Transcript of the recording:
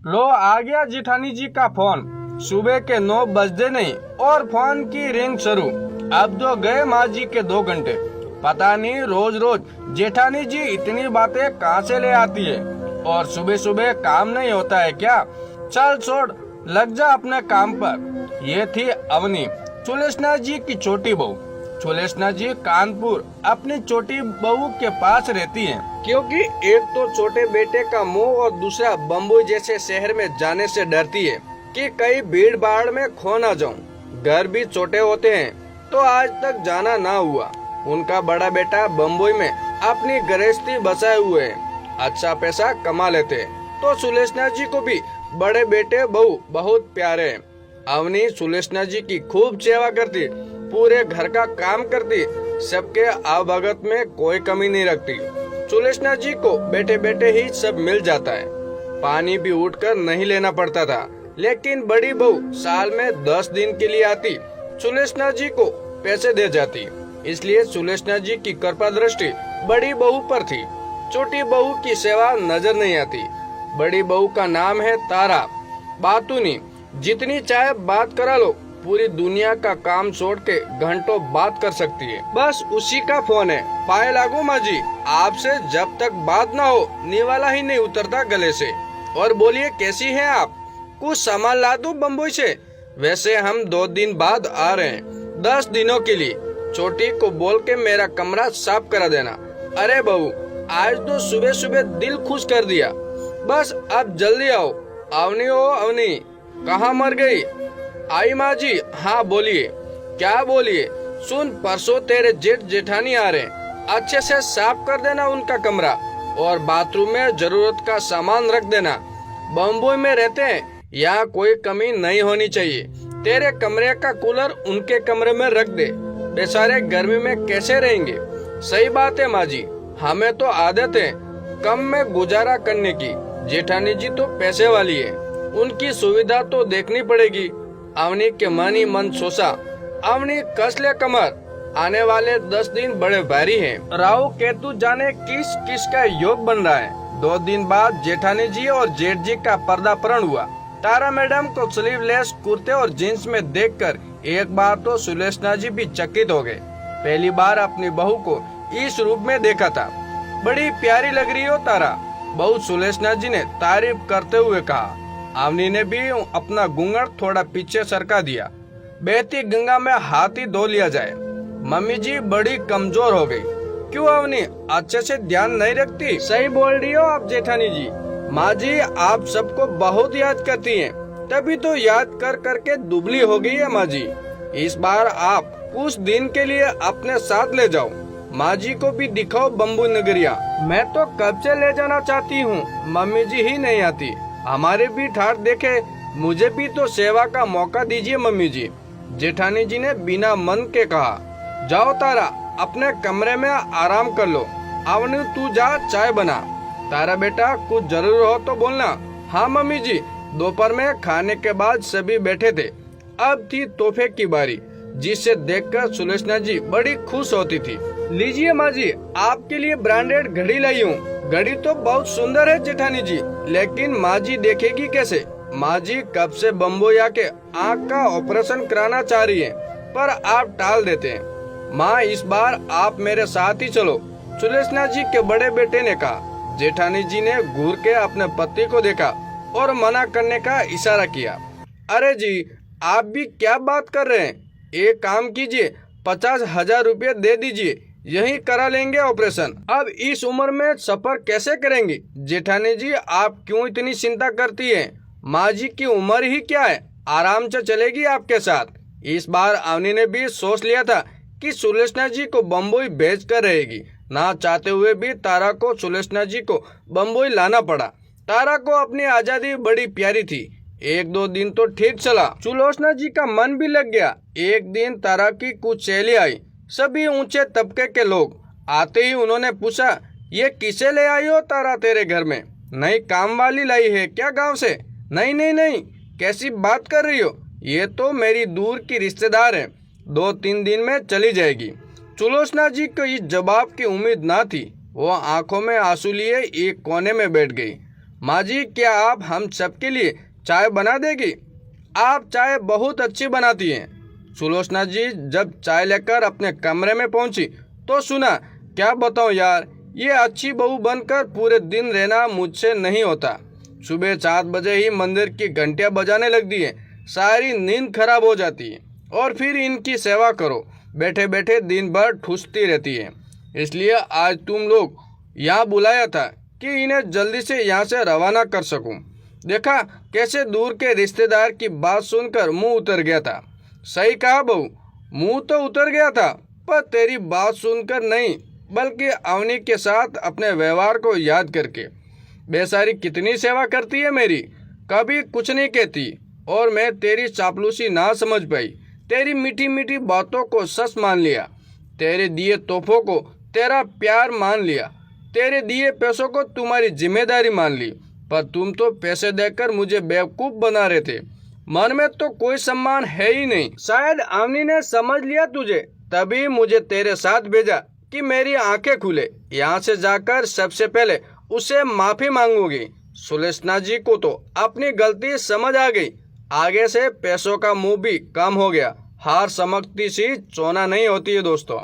लो आ गया जेठानी जी का फोन। सुबह के 9 बजते नहीं और फोन की रिंग शुरू। अब तो गए माँ जी के 2 घंटे। पता नहीं रोज रोज जेठानी जी इतनी बातें कहाँ से ले आती है। और सुबह सुबह काम नहीं होता है क्या? चल छोड़, लग जा अपने काम पर। ये थी अवनी, सुलेष्णा जी की छोटी बहू। सुलेष्णा जी कानपुर अपनी छोटी बहू के पास रहती हैं, क्योंकि एक तो छोटे बेटे का मुंह और दूसरा बम्बई जैसे शहर में जाने से डरती है कि कहीं भीड़ भाड़ में खो ना जाऊं। घर भी छोटे होते हैं तो आज तक जाना ना हुआ। उनका बड़ा बेटा बम्बई में अपनी गृहस्थी बसाए हुए है, अच्छा पैसा कमा लेते हैं। तो सुलेष्णा जी को भी बड़े बेटे बहू बहुत प्यारे हैं। अवनी सुलेष्णा जी की खूब सेवा करती, पूरे घर का काम करती, सबके आवभगत में कोई कमी नहीं रखती। सुलेष्णा जी को बैठे बैठे ही सब मिल जाता है। पानी भी उठकर नहीं लेना पड़ता था, लेकिन बड़ी बहू साल में 10 दिन के लिए आती, सुलेष्णा जी को पैसे दे जाती। इसलिए सुलेष्णा जी की कृपा दृष्टि बड़ी बहू पर थी। छोटी बहू की सेवा नजर नहीं आती। बड़ी बहू का नाम है तारा। बातूनी, जितनी चाहे बात करा लो, पूरी दुनिया का काम छोड़ के घंटों बात कर सकती है। बस उसी का फोन है। पाए लागू माँ जी, आपसे जब तक बात ना हो निवाला ही नहीं उतरता गले से। और बोलिए कैसी हैं आप? कुछ सामान ला दूं बम्बई से? वैसे हम 2 दिन बाद आ रहे हैं, 10 दिनों के लिए। छोटी को बोल के मेरा कमरा साफ करा देना। अरे बहू, आज तो सुबह सुबह दिल खुश कर दिया। बस अब जल्दी आओ। अवनी ओ अवनी, कहाँ मर गई? आई माँ जी। हाँ बोलिए। क्या बोलिए? सुन, परसों तेरे जेठ जेठानी आ रहे हैं, अच्छे से साफ कर देना उनका कमरा और बाथरूम में जरूरत का सामान रख देना। बम्बई में रहते हैं, यहाँ कोई कमी नहीं होनी चाहिए। तेरे कमरे का कूलर उनके कमरे में रख दे, बेचारे गर्मी में कैसे रहेंगे। सही बात है माँ जी, हमें तो आदत है कम में गुजारा करने की। जेठानी जी तो पैसे वाली है, उनकी सुविधा तो देखनी पड़ेगी। अवनी के मन ही मन सोचा। अवनी कस ले कमर, आने वाले 10 दिन बड़े भारी हैं। राहु केतु जाने किस किस का योग बन रहा है। 2 दिन बाद जेठानी जी और जेठ जी का पर्दापरण हुआ। तारा मैडम को स्लीवलेस कुर्ते और जींस में देखकर एक बार तो सुलेष्णा जी भी चकित हो गए। पहली बार अपनी बहू को इस रूप में देखा था। बड़ी प्यारी लग रही हो तारा, बहू सुलेष्णा जी ने तारीफ करते हुए कहा। अवनी ने भी अपना घूंघट थोड़ा पीछे सरका दिया। बहती गंगा में हाथ ही धो लिया जाए। मम्मी जी बड़ी कमजोर हो गई। क्यों अवनी, अच्छे से ध्यान नहीं रखती? सही बोल रही हो आप जेठानी जी। माँ जी आप सबको बहुत याद करती हैं, तभी तो याद कर करके दुबली हो गई है माँ जी। इस बार आप कुछ दिन के लिए अपने साथ ले जाओ, माँ जी को भी दिखाओ बम्बू नगरिया। मैं तो कब से ले जाना चाहती हूँ, मम्मी जी ही नहीं आती। हमारे भी ठाठ देखे, मुझे भी तो सेवा का मौका दीजिए मम्मी जी। जेठानी जी ने बिना मन के कहा। जाओ तारा, अपने कमरे में आराम कर लो। अवनी तू जा, चाय बना। तारा बेटा कुछ जरूर हो तो बोलना। हाँ मम्मी जी। दोपहर में खाने के बाद सभी बैठे थे। अब थी तोहफे की बारी, जिसे देखकर सुलेष्णा जी बड़ी खुश होती थी। लीजिए माँ जी, आपके लिए ब्रांडेड घड़ी लाई हूँ। घड़ी तो बहुत सुंदर है जेठानी जी, लेकिन माँ जी देखेगी कैसे? माँ जी कब से बम्बई आके आँख का ऑपरेशन कराना चाह रही है, पर आप टाल देते हैं। माँ इस बार आप मेरे साथ ही चलो, सुलेष्णा जी के बड़े बेटे ने कहा। जेठानी जी ने घूर के अपने पति को देखा और मना करने का इशारा किया। अरे जी, आप भी क्या बात कर रहे हैं? एक काम कीजिए, 50,000 रुपये दे दीजिए, यही करा लेंगे ऑपरेशन। अब इस उम्र में सफर कैसे करेंगी? जेठानी जी आप क्यों इतनी चिंता करती हैं? माँ जी की उम्र ही क्या है, आराम से चलेगी आपके साथ। इस बार अवनी ने भी सोच लिया था कि सुलेष्णा जी को बम्बई भेज कर रहेगी। ना चाहते हुए भी तारा को सुलेष्णा जी को बम्बई लाना पड़ा। तारा को अपनी आजादी बड़ी प्यारी थी। 1-2 दिन तो ठीक चला, सुलोचना जी का मन भी लग गया। एक दिन तारा की कुछ सहेली आई, सभी ऊंचे तबके के लोग। आते ही उन्होंने पूछा, ये किसे ले आई हो तारा तेरे घर में? नई काम वाली लाई है क्या गांव से? नहीं नहीं नहीं, कैसी बात कर रही हो? ये तो मेरी दूर की रिश्तेदार है, 2-3 दिन में चली जाएगी। सुलोचना जी को इस जवाब की उम्मीद ना थी। वो आंखों में आंसू लिए एक कोने में बैठ गई। माँ जी, क्या आप हम सबके लिए चाय बना देगी? आप चाय बहुत अच्छी बनाती हैं। सुलोचना जी जब चाय लेकर अपने कमरे में पहुंची तो सुना, क्या बताऊं यार, ये अच्छी बहू बनकर पूरे दिन रहना मुझसे नहीं होता। सुबह 7 बजे ही मंदिर की घंटियां बजाने लगती हैं, सारी नींद खराब हो जाती है और फिर इनकी सेवा करो, बैठे बैठे दिन भर ठूसती रहती है। इसलिए आज तुम लोग यहाँ बुलाया था कि इन्हें जल्दी से यहाँ से रवाना कर सकूं। देखा कैसे दूर के रिश्तेदार की बात सुनकर मुंह उतर गया था। सही कहा बहू, मुंह तो उतर गया था, पर तेरी बात सुनकर नहीं, बल्कि अवनी के साथ अपने व्यवहार को याद करके। बेचारी कितनी सेवा करती है मेरी, कभी कुछ नहीं कहती, और मैं तेरी चापलूसी ना समझ पाई, तेरी मीठी मीठी बातों को सच मान लिया, तेरे दिए तोहफों को तेरा प्यार मान लिया, तेरे दिए पैसों को तुम्हारी जिम्मेदारी मान ली। पर तुम तो पैसे देकर मुझे बेवकूफ बना रहे थे, मन में तो कोई सम्मान है ही नहीं। शायद अवनी ने समझ लिया तुझे, तभी मुझे तेरे साथ भेजा कि मेरी आंखें खुले। यहाँ से जाकर सबसे पहले उसे माफी मांगूंगी। सुलोचना जी को तो अपनी गलती समझ आ गई, आगे से पैसों का मुंह भी कम हो गया। हार समझती सी चोना नहीं होती है दोस्तों।